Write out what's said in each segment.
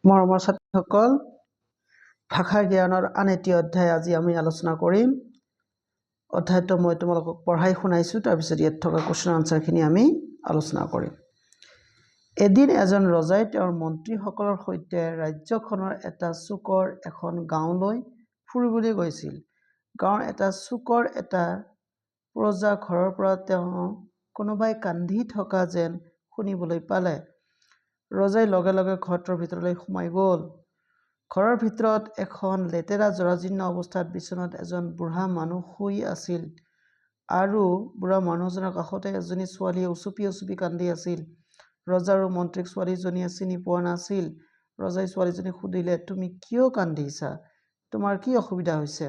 মৰমৰ ছাত্ৰীসকল, ভাষা জ্ঞানৰ আন এটি অধ্যায় আজি আমি আলোচনা কৰিম। অধ্যায়টো মই তোমালোকক পঢ়াই শুনাইছোঁ, তাৰপিছত ইয়াত থকা কুৱেশ্যন আনচাৰখিনি আমি আলোচনা কৰিম। এদিন এজন ৰজাই তেওঁৰ মন্ত্ৰীসকলৰ সৈতে ৰাজ্যখনৰ এটা চুকৰ এখন গাঁৱলৈ ফুৰিবলৈ গৈছিল। গাঁৱৰ এটা চুকৰ এটা প্ৰজা ঘৰৰ পৰা তেওঁ কোনোবাই কান্দি থকা যেন শুনিবলৈ পালে। ৰজাই লগে লগে ঘৰটোৰ ভিতৰলৈ সোমাই গ'ল। ঘৰৰ ভিতৰত এখন লেতেৰা জৰাজীৰ্ণ অৱস্থাত বিচনাত এজন বুঢ়া মানুহ শুই আছিল আৰু বুঢ়া মানুহজনৰ কাষতে এজনী ছোৱালীয়ে উচুপি উচুপি কান্দি আছিল। ৰজা আৰু মন্ত্ৰীক ছোৱালীজনীয়ে চিনি পোৱা নাছিল। ৰজাই ছোৱালীজনীক সুধিলে, তুমি কিয় কান্দিছা? তোমাৰ কি অসুবিধা হৈছে?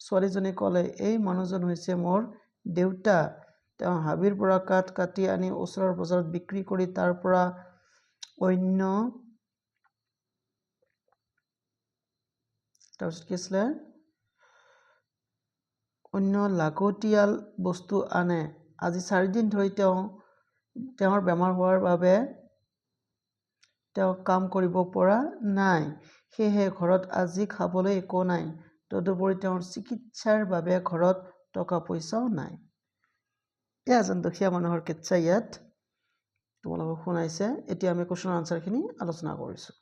ছোৱালীজনী ক'লে, এই মানুহজন হৈছে মোৰ দেউতা। তেওঁ হাবিৰ পৰা কাঠ কাটি আনি ওচৰৰ বজাৰত বিক্ৰী কৰি তাৰ পৰা অন্য লাগতিয়াল বস্তু আনে। আজি 4 দিন ধৰি তেওঁৰ বেমাৰ হোৱাৰ বাবে তেওঁ কাম কৰিব পৰা নাই। সেয়েহে ঘৰত আজি খাবলৈ একো নাই। তদুপৰি তেওঁৰ চিকিৎসাৰ বাবে ঘৰত টকা পইচাও নাই। এয়া এজন দুখীয়া মানুহৰ কিচ্ছা ইয়াত তোমালোকক শুনাইছে। এতিয়া আমি কুৱেশ্যন আনচাৰখিনি আলোচনা কৰিছোঁ।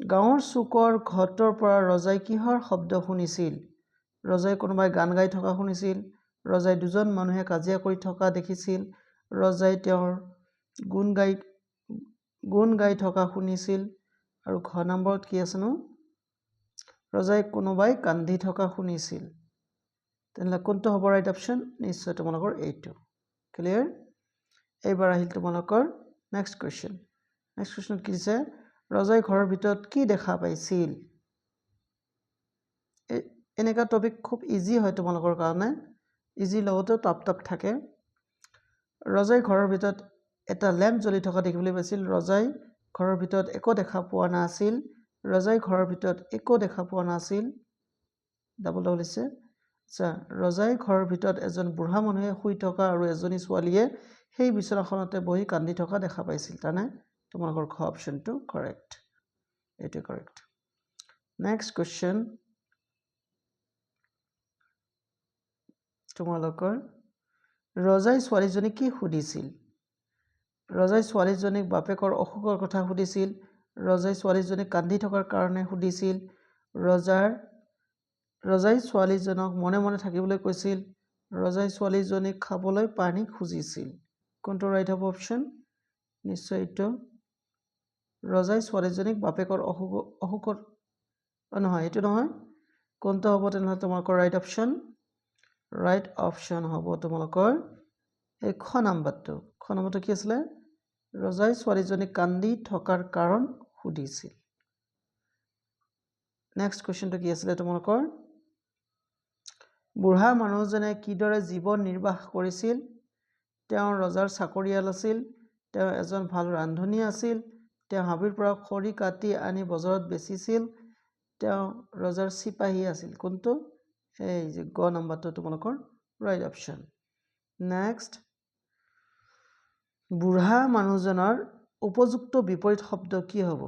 গাঁৱৰ চুকৰ ঘৰটোৰ পৰা ৰজাই কিহৰ শব্দ শুনিছিল? ৰজাই কোনোবাই গান গাই থকা শুনিছিল। ৰজাই দুজন মানুহে কাজিয়া কৰি থকা দেখিছিল। ৰজাই তেওঁৰ গুণ গাই থকা শুনিছিল। আৰু ঘ নম্বৰত কি আছেনো? ৰজাই কোনোবাই কান্দি থকা শুনিছিল। তেনেহ'লে কোনটো হ'ব ৰাইট অপশ্যন? নিশ্চয় তোমালোকৰ এইটো। ক্লিয়াৰ? এইবাৰ আহিল তোমালোকৰ নেক্সট কুৱেশ্যন। নেক্সট কুৱেশ্যনত কি দিছে? ৰজাই ঘৰৰ ভিতৰত কি দেখা পাইছিল? এনেকুৱা টপিক খুব ইজি হয় তোমালোকৰ কাৰণে। ইজিৰ লগতো টাফ থাকে। ৰজাই ঘৰৰ ভিতৰত এটা লেম্প জ্বলি থকা দেখিবলৈ পাইছিল। ৰজাই ঘৰৰ ভিতৰত একো দেখা পোৱা নাছিল। ৰজাই ঘৰৰ ভিতৰত একো দেখা পোৱা নাছিল। ডাবল দিছে। আচ্ছা, ৰজাই ঘৰৰ ভিতৰত এজন বুঢ়া মানুহে শুই থকা আৰু এজনী ছোৱালীয়ে সেই বিচনাখনতে বহি কান্দি থকা দেখা পাইছিল। তাৰমানে তোমালোকৰ খ অপশ্যনটো কাৰেক্ট। এইটো কাৰেক্ট। নেক্সট কুৱেশ্যন তোমালোকৰ, ৰজাই ছোৱালীজনীক কি সুধিছিল? ৰজাই ছোৱালীজনীক বাপেকৰ অসুখৰ কথা সুধিছিল। ৰজাই ছোৱালীজনীক কান্দি থকাৰ কাৰণে সুধিছিল। ৰজাই ছোৱালীজনক মনে মনে থাকিবলৈ কৈছিল। ৰজাই ছোৱালীজনীক খাবলৈ পানী খুজিছিল। কোনটো ৰাইট হ'ব অপশ্যন? নিশ্চয় এইটো। ৰজাই ছোৱালীজনীক বাপেকৰ অসুখৰ নহয়, এইটো নহয়। কোনটো হ'ব তেনেহ'লে তোমালোকৰ ৰাইট অপশ্যন? ৰাইট অপশ্যন হ'ব তোমালোকৰ এই খ নম্বৰটো। খ নম্বৰটো কি আছিলে? ৰজাই ছোৱালীজনীক কান্দি থকাৰ কাৰণ সুধিছিল। নেক্সট কুৱেশ্যনটো কি আছিলে তোমালোকৰ? বুঢ়া মানুহজনে কিদৰে জীৱন নিৰ্বাহ কৰিছিল? তেওঁ ৰজাৰ চাকৰিয়াল আছিল। তেওঁ এজন ভাল ৰান্ধনী আছিল। তেওঁ হাবিৰ পৰা খৰি কাটি আনি বজাৰত বেচিছিল। তেওঁ ৰজাৰ চিপাহী আছিল। কোনটো? এই যে গ নম্বৰটো তোমালোকৰ ৰাইট অপশ্যন। নেক্সট, বুঢ়া মানুহজনৰ উপযুক্ত বিপৰীত শব্দ কি হ'ব?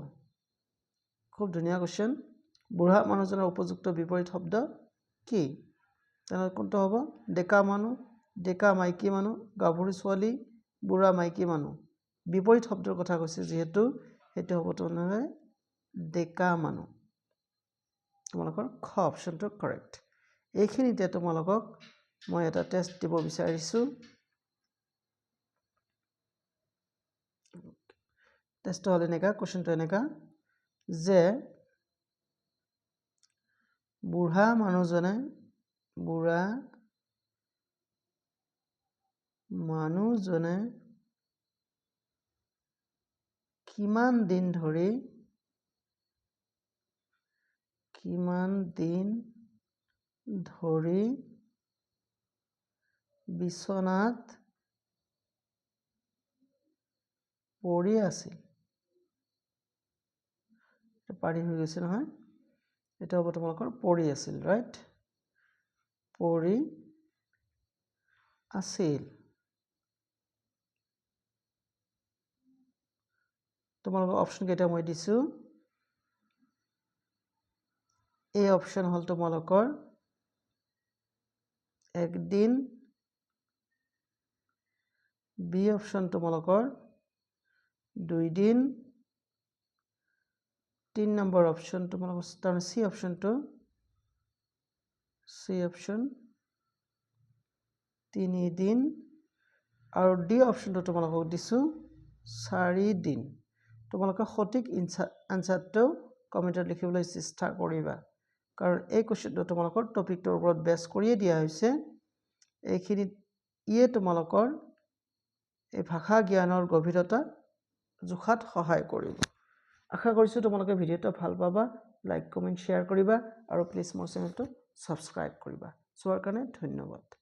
খুব ধুনীয়া কুৱেশ্যন। বুঢ়া মানুহজনৰ উপযুক্ত বিপৰীত শব্দ কি? তেনেহ'লে কোনটো হ'ব? ডেকা মানুহ, ডেকা মাইকী মানুহ, গাভৰু ছোৱালী, বুঢ়া মাইকী মানুহ। বিপৰীত শব্দৰ কথা কৈছে যিহেতু সেইটো হ'ব তেনেহ'লে ডেকা মানুহ। তোমালোকৰ খ অপশ্যনটো কাৰেক্ট। এইখিনিতে তোমালোকক মই এটা টেষ্ট দিব বিচাৰিছোঁ। টেষ্টটো হ'ল এনেকুৱা, কুৱেশ্যনটো এনেকুৱা যে বুঢ়া মানুহজনে কিমান দিন ধৰি বিচনাত পৰি আছিল? পাৰি হৈ গৈছে নহয়। এটা হ'ব তোমালোকৰ পৰি আছিল, ৰাইট? পৰি আছিল। তোমালোকৰ অপশ্যন কেইটা মই দিছোঁ। এ অপশ্যন হ'ল তোমালোকৰ একদিন, বি অপশ্যন তোমালোকৰ 2 দিন, 3 নম্বৰ অপশ্যন তোমালোকৰ তাৰমানে চি অপশ্যনটো 3 দিন আৰু ডি অপশ্যনটো তোমালোকক দিছোঁ 4 দিন। তোমালোকে সঠিক আনচাৰটো কমেণ্টত লিখিবলৈ চেষ্টা কৰিবা, কাৰণ এই কুৱেশ্যনটো তোমালোকৰ টপিকটোৰ ওপৰত বেছ কৰিয়ে দিয়া হৈছে। এইখিনিত ইয়ে তোমালোকৰ এই ভাষা জ্ঞানৰ গভীৰতা জোখাত সহায় কৰিব। আশা কৰিছোঁ তোমালোকে ভিডিঅ'টো ভাল পাবা। লাইক, কমেণ্ট, শ্বেয়াৰ কৰিবা আৰু প্লিজ মোৰ চেনেলটো ছাবস্ক্ৰাইব কৰিবা। চোৱাৰ কাৰণে ধন্যবাদ।